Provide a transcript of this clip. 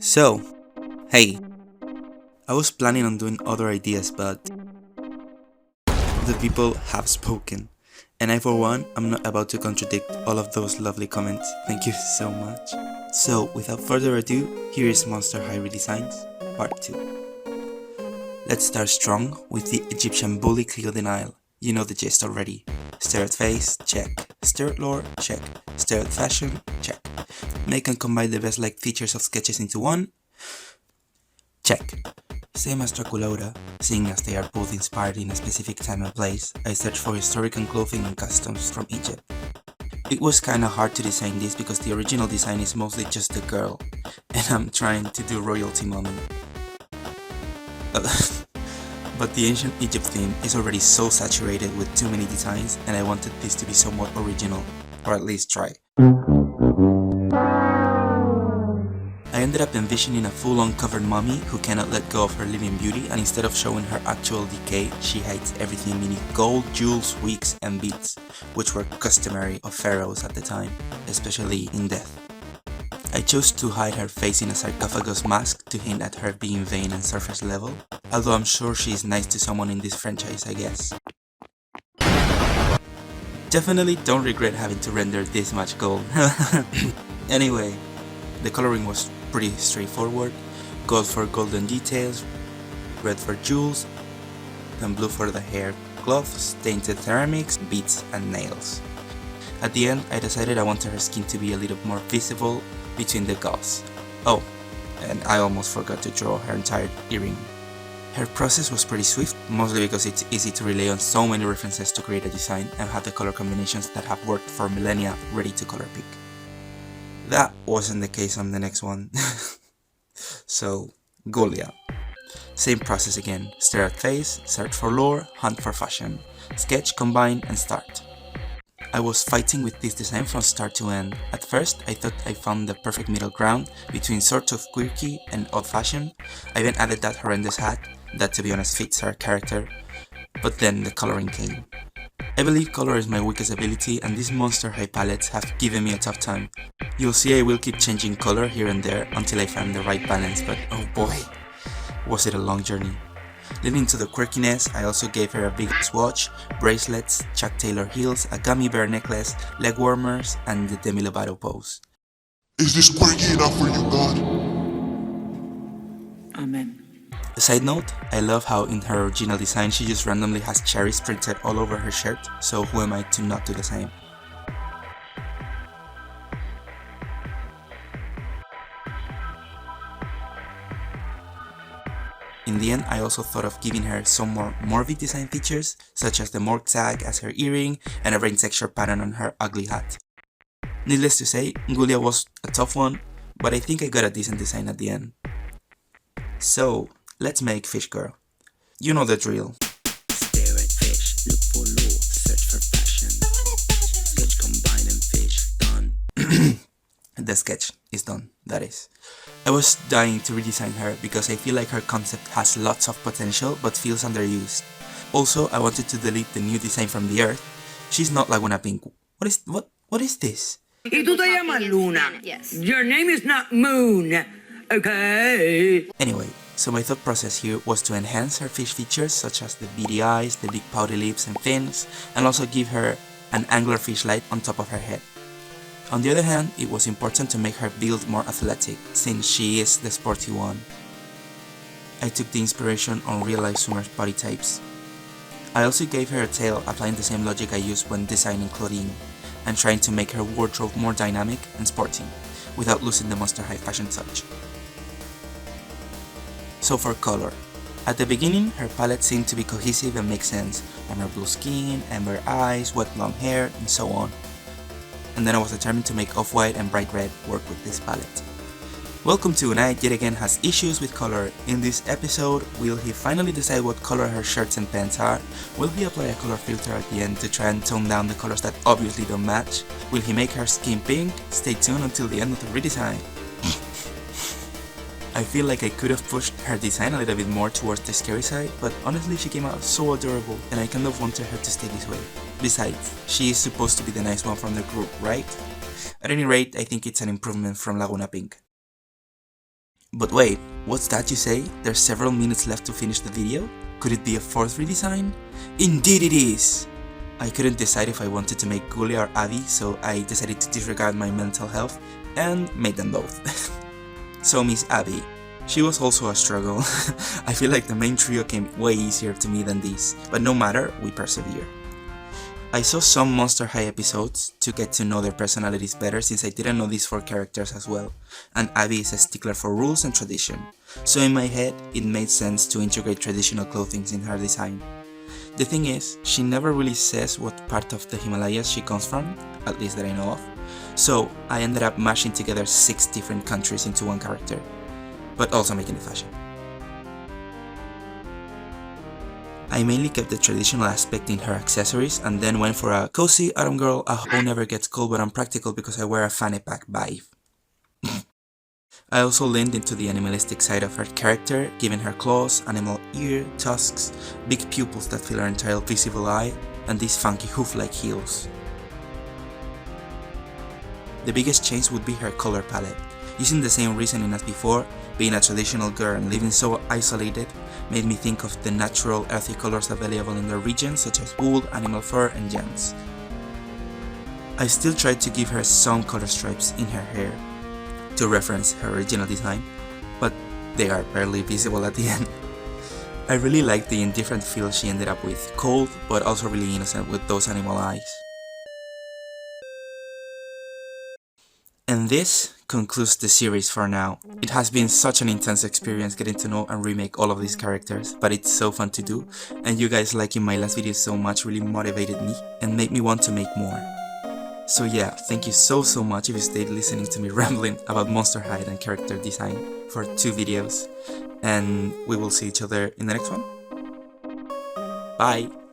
So, hey, I was planning on doing other ideas, but the people have spoken. And I, for one, am not about to contradict all of those lovely comments. Thank you so much. So, without further ado, here is Monster High Redesigns, Part 2. Let's start strong with the Egyptian bully Cleo de Nile. You know the gist already. Stare at face, check. Stare at lore, check. Stare at fashion, check. Make and combine the best liked features of sketches into one, check. Same as Draculaura, seeing as they are both inspired in a specific time and place, I searched for historical clothing and customs from Egypt. It was kinda hard to design this because the original design is mostly just a girl, and I'm trying to do royalty mommy. But the ancient Egypt theme is already so saturated with too many designs, and I wanted this to be somewhat original, or at least try. I ended up envisioning a full-on covered mummy who cannot let go of her living beauty, and instead of showing her actual decay, she hides everything beneath gold, jewels, wigs, and beads, which were customary of pharaohs at the time, especially in death. I chose to hide her face in a sarcophagus mask to hint at her being vain and surface level, although I'm sure she is nice to someone in this franchise, I guess. Definitely don't regret having to render this much gold. Anyway, the coloring was pretty straightforward. Gold for golden details, red for jewels, then blue for the hair, gloves, tainted ceramics, beads and nails. At the end, I decided I wanted her skin to be a little more visible between the gauze. Oh, and I almost forgot to draw her entire earring. Her process was pretty swift, mostly because it's easy to rely on so many references to create a design and have the color combinations that have worked for millennia ready to color pick. That wasn't the case on the next one. So, Ghoulia. Same process again, stare at face, search for lore, hunt for fashion, sketch, combine and start. I was fighting with this design from start to end. At first, I thought I found the perfect middle ground between sort of quirky and old fashioned. I even added that horrendous hat, that to be honest fits her character, but then the coloring came. I believe color is my weakest ability, and these Monster High palettes have given me a tough time. You'll see I will keep changing color here and there until I find the right balance, but oh boy, was it a long journey. Leading to the quirkiness, I also gave her a big swatch, bracelets, Chuck Taylor heels, a gummy bear necklace, leg warmers, and the Demi Lovato pose. Is this quirky enough for you, God? Amen. A side note, I love how in her original design she just randomly has cherries printed all over her shirt, so who am I to not do the same? In the end, I also thought of giving her some more morbid design features, such as the morgue tag as her earring and a rain texture pattern on her ugly hat. Needless to say, Ghoulia was a tough one, but I think I got a decent design at the end. So, let's make Fish Girl. You know the drill. Stare at fish, look for lore, search for fashion. Sketch, combine and fish, done. The sketch is done, that is. I was dying to redesign her because I feel like her concept has lots of potential but feels underused. Also, I wanted to delete the new design from the earth. She's not Lagoona Pink. What is this? Y tú te llamas Luna. Yes. Your name is not Moon. Okay. Anyway, so my thought process here was to enhance her fish features such as the beady eyes, the big pouty lips and fins, and also give her an anglerfish light on top of her head. On the other hand, it was important to make her build more athletic, since she is the sporty one. I took the inspiration on real-life swimmers' body types. I also gave her a tail, applying the same logic I used when designing clothing, and trying to make her wardrobe more dynamic and sporty, without losing the Monster High fashion touch. So for color. At the beginning, her palette seemed to be cohesive and make sense, amber blue skin, amber eyes, wet blonde hair, and so on. And then I was determined to make off-white and bright red work with this palette. Welcome to Unite yet again has issues with color. In this episode, will he finally decide what color her shirts and pants are? Will he apply a color filter at the end to try and tone down the colors that obviously don't match? Will he make her skin pink? Stay tuned until the end of the redesign. I feel like I could have pushed her design a little bit more towards the scary side, but honestly she came out so adorable and I kind of wanted her to stay this way. Besides, she is supposed to be the nice one from the group, right? At any rate, I think it's an improvement from Lagoona Pink. But wait, what's that you say? There's several minutes left to finish the video? Could it be a fourth redesign? Indeed it is! I couldn't decide if I wanted to make Ghoulia or Abbey, so I decided to disregard my mental health and made them both. So Miss Abbey. She was also a struggle. I feel like the main trio came way easier to me than this, but no matter, we persevere. I saw some Monster High episodes to get to know their personalities better since I didn't know these 4 characters as well, and Abbey is a stickler for rules and tradition, so in my head it made sense to integrate traditional clothing in her design. The thing is, she never really says what part of the Himalayas she comes from, at least that I know of, so I ended up mashing together 6 different countries into one character, but also making it fashion. I mainly kept the traditional aspect in her accessories and then went for a cozy autumn girl, a hoe never gets cold but I'm practical because I wear a fanny pack vibe. I also leaned into the animalistic side of her character, giving her claws, animal ear, tusks, big pupils that fill her entire visible eye, and these funky hoof-like heels. The biggest change would be her color palette. Using the same reasoning as before, being a traditional girl and living so isolated made me think of the natural earthy colors available in the region such as wool, animal fur and gems. I still tried to give her some color stripes in her hair to reference her original design, but they are barely visible at the end. I really liked the indifferent feel she ended up with, cold but also really innocent with those animal eyes. And this concludes the series for now. It has been such an intense experience getting to know and remake all of these characters, but it's so fun to do, and you guys liking my last video so much really motivated me and made me want to make more. So yeah, thank you so much if you stayed listening to me rambling about Monster High and character design for 2 videos, and we will see each other in the next one. Bye!